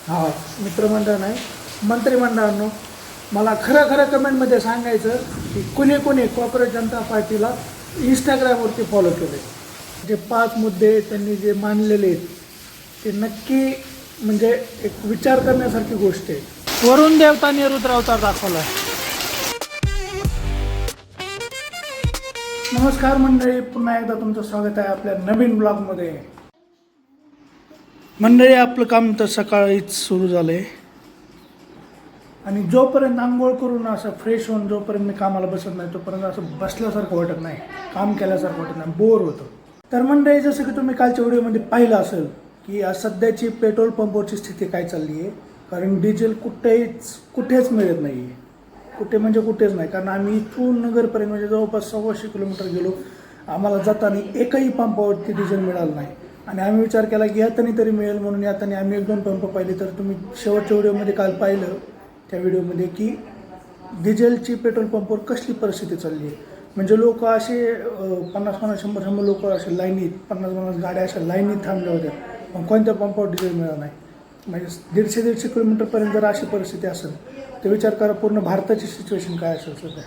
हा मित्रमंडळ नाही मंत्रिमंडळांनो, मला खरं खरं कमेंटमध्ये सांगायचं की कुणी कुणी कॉर्पोरेट जनता पार्टीला इंस्टाग्रामवरती फॉलो केले. जे 5 मुद्दे त्यांनी जे मांडलेले आहेत ते नक्की म्हणजे एक विचार करण्यासारखी गोष्ट आहे. वरुण देवताने रुद्र अवतार दाखवला. नमस्कार मंडळी, पुन्हा एकदा तुमचं स्वागत आहे आपल्या नवीन ब्लॉगमध्ये. मंडळी, आपलं काम तर सकाळीच सुरू झालं आहे आणि जोपर्यंत आंघोळ करून असं फ्रेश होऊन जोपर्यंत मी कामाला बसत नाही तोपर्यंत असं बसल्यासारखं वाटत नाही, काम केल्यासारखं वाटत नाही, बोर होतं. तर मंडळी, जसं की तुम्ही कालच्या व्हिडिओमध्ये पाहिलं असेल की आज सध्याची पेट्रोल पंपवरची स्थिती काय चालली आहे. कारण डिझेल कुठेच मिळत नाही आहे, कुठे म्हणजे कुठेच नाही. कारण आम्ही इथून नगरपर्यंत म्हणजे जवळपास 125 किलोमीटर गेलो, आम्हाला जाताना एकही पंपावरती डिझेल मिळालं नाही. आणि आम्ही विचार केला की यातनी तरी मिळेल म्हणून यातनी आम्ही 1-2 पंप पाहिले. तर तुम्ही शेवटच्या व्हिडिओमध्ये काल पाहिलं त्या व्हिडिओमध्ये की डिझेलची पेट्रोल पंपवर कसली परिस्थिती चालली आहे. म्हणजे लोक असे 50-50, 100-100 लोक असे लाईनीत 50-50 गाड्या अशा लाईनीत थांबल्या होत्या, पण कोणत्या पंपावर डिझेल मिळालं नाही. म्हणजे 150-150 किलोमीटरपर्यंत जर अशी परिस्थिती असेल तर विचार करा पूर्ण भारताची सिच्युएशन काय असेल सध्या.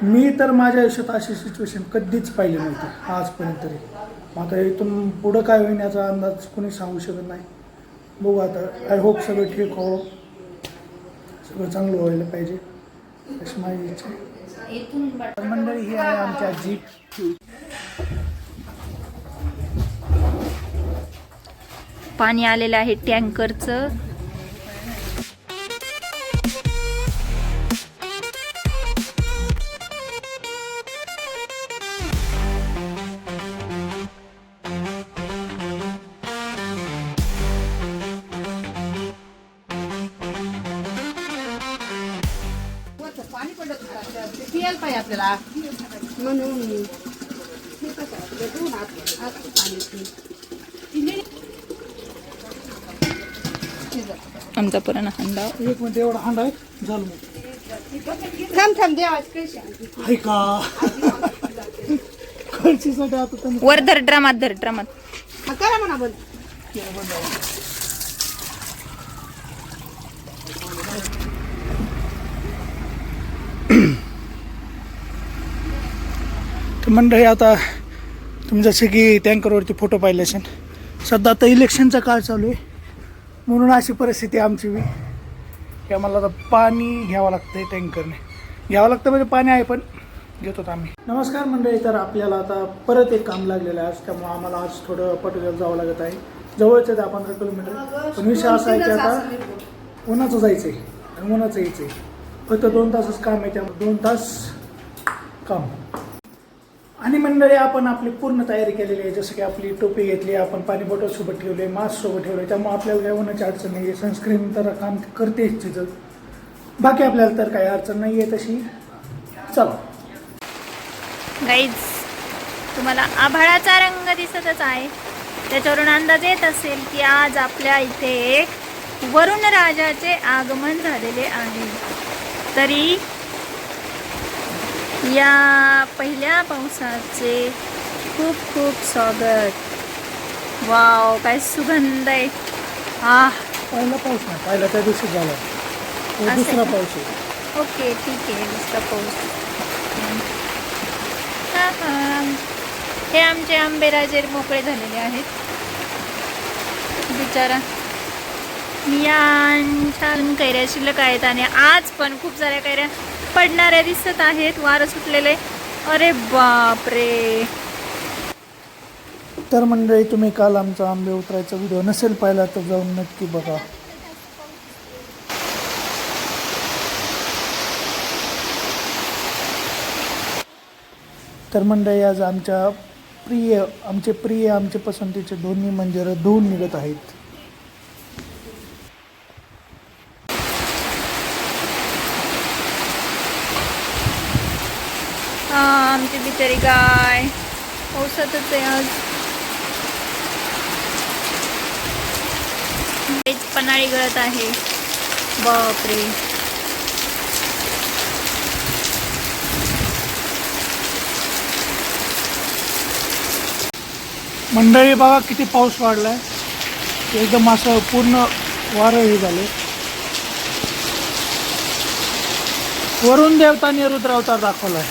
मी तर माझ्या आयुष्यात अशी सिच्युएशन कधीच पाहिली नव्हती आजपर्यंत तरी. आता इथून पुढं काय होईल याचा अंदाज कोणी सांगू शकत नाही. बघू आता. आय होप सगळं ठीक हो, सगळं चांगलं व्हायला पाहिजे अशी माझी इच्छा आहे. मंडळी, ही आहे आमच्या जीप. पाणी आलेलं आहे टँकरचं. पाणी पडत पियाला पाहिजे आपल्याला म्हणून आमचा पुराणा हंडा. एक मिनिट, एवढा हांडा आहे झालं थांब देवाची कशी आहे का खर्चीसाठी. आता त्यांनी वर धर, ड्रामात धर, ड्रामात. करा म्हणा बंद. तर मंडळी, आता तुम्ही जसे की टँकरवरती फोटो पाहिले असेल, सध्या आता इलेक्शनचा काळ चालू आहे म्हणून अशी परिस्थिती आमची बी की आम्हाला आता पाणी घ्यावं लागतं. टँकरने घ्यावं लागतं म्हणजे पाणी आहे पण घेतो आम्ही. नमस्कार मंडळी, तर आपल्याला आता परत एक काम लागलेलं आहे आज, त्यामुळे आम्हाला आज थोडं पटोद्याला जावं लागत आहे. जवळच आहे 10-15 किलोमीटर, पण विषय असा आहे की आता उन्हाचं जायचं आहे आणि उन्हाचं यायचं आहे. फक्त 2 तासच काम आहे, त्यामुळे 2 तास काम. आणि मंडळी, आपण आपली पूर्ण तयारी केलेली आहे. जसं की आपली टोपी घेतली, आपण पाणी बॉटल सोबत ठेवले, मास्क सोबत ठेवले, त्यामुळे आपल्याला काही होण्याची अडचण नाही आहे. सनस्क्रीन तर काम करतेच तिथं, बाकी आपल्याला तर काही अडचण नाही आहे तशी. चला गाईज, तुम्हाला आभाळाचा रंग दिसतच आहे, त्याच्यावरून अंदाज येत असेल की आज आपल्या इथे एक वरुण राजाचे आगमन झालेले आहे. तरी या पहिल्या पावसाचे खूप खूप स्वागत. वाव, काय सुगंध आहे. पहिला पाऊस नाही, पहिला त्या दिवशी झाला, तो दुसरा पाऊस आहे. ओके, ठीक आहे, दुसरा पाऊस. हे आमचे आंबेराजे मोकळे झालेले आहेत बिचारा. छान कैऱ्या शिल्लक आहेत आणि आज पण खूप साऱ्या कैऱ्या पडणाऱ्या दिसत आहेत. वारं सुटलेले, अरे बापरे. तर मंडळी, तुम्ही काल आमचा आंबे उतरायचा व्हिडिओ नसेल पाहिला तर जाऊन नक्की बघा. तर मंडळी, आज आमचे प्रिय आमचे पसंतीचे दोन्ही मंदिरं धुवून निघत आहेत. आमची बिचारी गाय पावसातच आहे आज. पन्हाळी गळत आहे, बापरे. मंडळी बघा किती पाऊस वाढलाय, एकदम असं पूर्ण वारं हे झाले. वरुण देवतांनी रुद्रावतार दाखवलाय.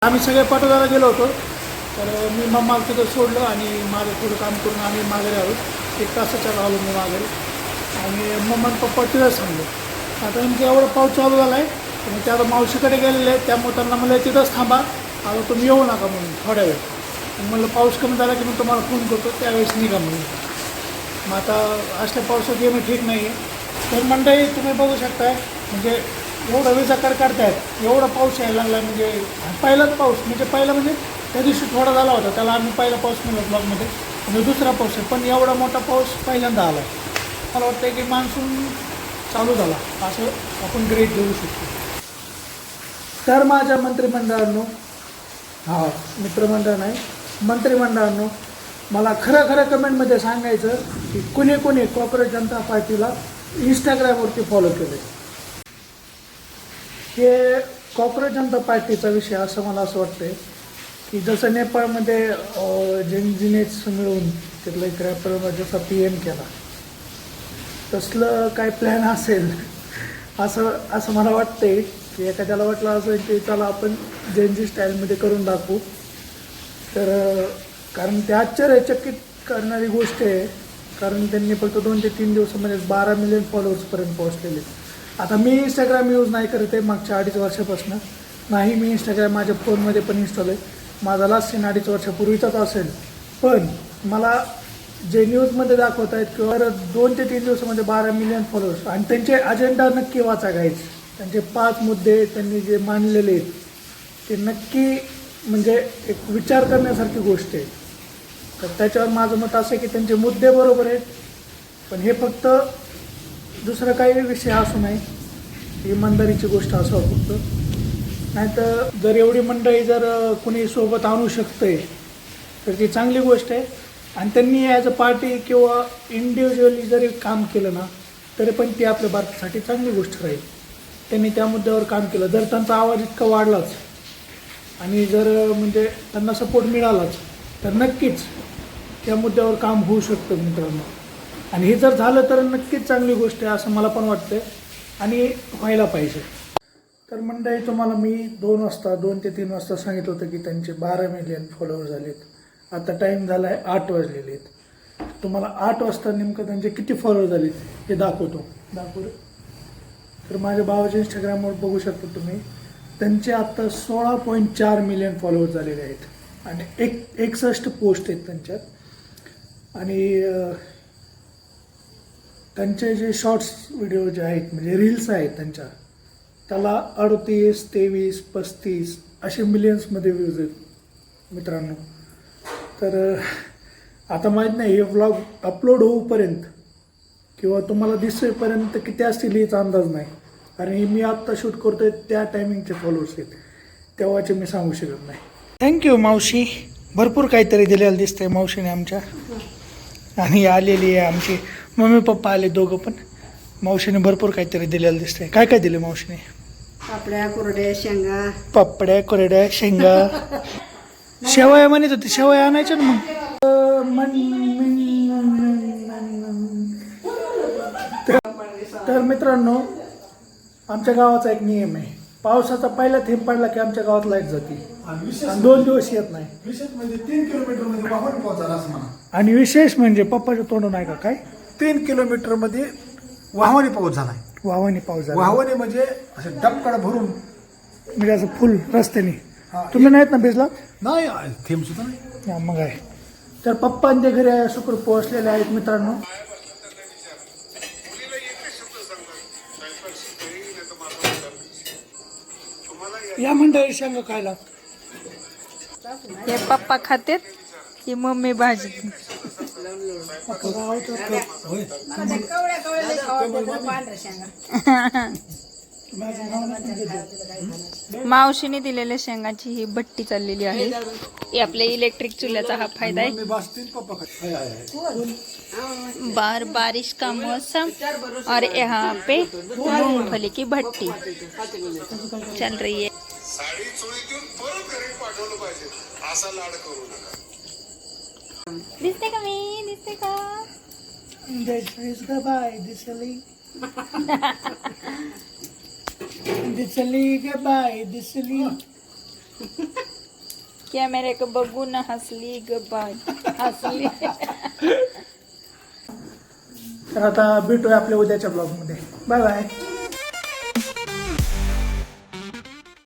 आम्ही सगळे पाटोद्याला गेलो होतो. तर मी मम्माला तिथं सोडलं आणि माझं थोडं काम करून आम्ही माघारी आहोत. 1 तासाच्या आलो मी माघारी आणि मम्मा आणि पप्पा तिथंच थांबलो. आता आमचा एवढा पाऊस चालू झाला आहे तर ते आता मावशीकडे गेलेले आहेत. त्यामुळे त्यांना म्हणलं तिथंच थांबा, आता तुम्ही येऊ नका म्हणून थोड्या वेळ. म्हणलं पाऊस कमी झाला की मी तुम्हाला फोन करतो, त्यावेळेस निघा म्हणून. मग आता असल्या पावसात येणं ठीक नाही आहे. तर मंडळी तुम्ही बघू शकताय म्हणजे एवढा विजा काढतायत, एवढा पाऊस यायला लागला. म्हणजे पहिलाच पाऊस म्हणजे पहिला म्हणजे त्या दिवशी थोडा झाला होता, त्याला आम्ही पहिला पाऊस म्हणलो ब्लॉगमध्ये. म्हणजे दुसरा पाऊस आहे, पण एवढा मोठा पाऊस पहिल्यांदा आला. मला वाटतं की मान्सून चालू झाला असं आपण ग्रेट घेऊ शकतो. तर माझ्या मंत्रिमंडळांनो, मित्रमंडळ नाही, मंत्रिमंडळांनो, मला खरं कमेंटमध्ये सांगायचं की कोणी कॉक्रोच जनता पार्टीला इंस्टाग्रामवरती फॉलो केलं. हे कॉक्रोच जनता पार्टीचा विषय असं मला असं वाटतंय की जसं नेपाळमध्ये जेनजिनेट्स मिळून तिथलं एक रॅपर जसा PM केला, तसलं काय प्लॅन असेल असं मला वाटतंय की एखाद्याला वाटलं असेल की चला आपण जेनजी स्टाईलमध्ये करून दाखवू. तर कारण ते आश्चर्यचकित करणारी गोष्ट आहे. कारण त्यांनी फक्त 2 ते 3 दिवसामध्ये 12 मिलियन फॉलोअर्सपर्यंत पोहोचलेले. आता मी इंस्टाग्राम यूज नाही करत आहे मागच्या 2.5 वर्षापासून. नाही, मी इंस्टाग्राम माझ्या फोनमध्ये पण इन्स्टॉल आहे. माझा लास्ट सीन 2.5 वर्षापूर्वीचाच असेल. पण मला जे न्यूजमध्ये दाखवत आहेत किंवा 2 ते 3 दिवसामध्ये 12 मिलियन फॉलोअर्स, आणि त्यांचे अजेंडा नक्की वाचा गायच. त्यांचे 5 मुद्दे त्यांनी जे मांडलेले आहेत ते नक्की म्हणजे एक विचार करण्यासारखी गोष्ट आहे. तर त्याच्यावर माझं मत असं आहे की त्यांचे मुद्दे बरोबर आहेत, पण हे फक्त दुसरं काही विषय असू नये, इमानदारीची गोष्ट असावं फक्त. नाहीतर जर एवढी मंडळी जर कुणी सोबत आणू शकते तर ती चांगली गोष्ट आहे. आणि त्यांनी ॲज अ पार्टी किंवा इंडिव्हिज्युअली जरी काम केलं ना तरी पण ती आपल्या भारतासाठी चांगली गोष्ट राहील. त्यांनी त्या मुद्द्यावर काम केलं. जर त्यांचा आवाज इतका वाढलाच आणि जर म्हणजे त्यांना सपोर्ट मिळालाच तर नक्कीच त्या मुद्द्यावर काम होऊ शकतं मित्रांनो. आणि हे जर झालं तर नक्कीच चांगली गोष्ट आहे असं मला पण वाटतं आणि व्हायला पाहिजे. तर मंडळी तुम्हाला मी 2 ते 3 वाजता सांगितलं होतं की त्यांचे 12 मिलियन फॉलोअर झालेत. आता टाईम झाला आहे 8 वाजलेले आहेत. तुम्हाला 8 वाजता नेमकं त्यांचे किती फॉलोअर झालेत हे दाखवतो. तर माझ्या भावाच्या इंस्टाग्रामवर बघू शकता तुम्ही, त्यांचे आत्ता 16.4 मिलियन फॉलोअर झालेले आहेत आणि 61 पोस्ट आहेत त्यांच्यात. आणि त्यांचे जे शॉर्ट्स व्हिडिओ जे आहेत म्हणजे रील्स आहेत त्यांच्या, त्याला 38, 23, 35 असे मिलियन्समध्ये व्ह्यूज आहेत मित्रांनो. तर आता माहीत नाही हे व्लॉग अपलोड होऊपर्यंत किंवा तुम्हाला दिसेपर्यंत किती असतील याचा अंदाज नाही. कारण हे मी आत्ता शूट करतोय त्या टायमिंगचे फॉलोअर्स आहेत, तेव्हाचे मी सांगू शकत नाही. थँक्यू मावशी, भरपूर काहीतरी दिलेलं दिसतंय मावशीने आमच्या. आणि आलेली आहे आमची मम्मी पप्पा आले दोघं पण. मावशीने भरपूर काहीतरी दिलेलं दिसतंय. काय काय दिले मावशीने? पापड्या, कुरड्या, शेंगा. पापड्या, कुरड्या, शेंगा. शेवया म्हणत होती, शेवया आणायच्या ना मग. तर मित्रांनो, आमच्या गावाचा एक नियम आहे, पावसाचा पहिला थेंब पडला की आमच्या गावात लाईट जाते आणि 2 दिवस येत नाही. विशेष म्हणजे 3 किलोमीटर मध्ये वाहन पोहोचायला असं म्हणा. आणि विशेष म्हणजे पप्पाच्या तोंड नाही का काय 3 किलोमीटर मध्ये वाहवानी पाऊस झालाय. वावानी पाऊस झाला. वाहवानी म्हणजे असे डबकड भरून म्हणजे असं फुल रस्त्याने. तुम्ही नाहीत ना भिजला? नाही, थेंब सुद्धा नाही. हा, मग आहे. तर पप्पा ते घरी सुखरूप पोहोचलेले आहेत मित्रांनो. या मंडळी शेंगा खायला. हे पप्पा खातेत की मम्मी भाजी. माझं नाव नाही देत. मावशीने दिलेल्या शेंगाची ही भट्टी चाललेली आहे. ही आपल्या इलेक्ट्रिक चुल्याचा हा फायदा आहे. मी बस तीन पप्पा खाते. बारिश का मौसम और यहाँ पे मूंगफली की भट्टी चल रही है. साडी चोळी घेऊन परत घरी पाठवलं पाहिजे असा लाड करू नका. दिसते का मी? दिसते का? दिसली दिसली ग बाय दिसली. क्या मेरे को बघून हसली ग बाय हसली. तर आता भेटूया आपल्या उद्याच्या ब्लॉगमध्ये. Bye bye.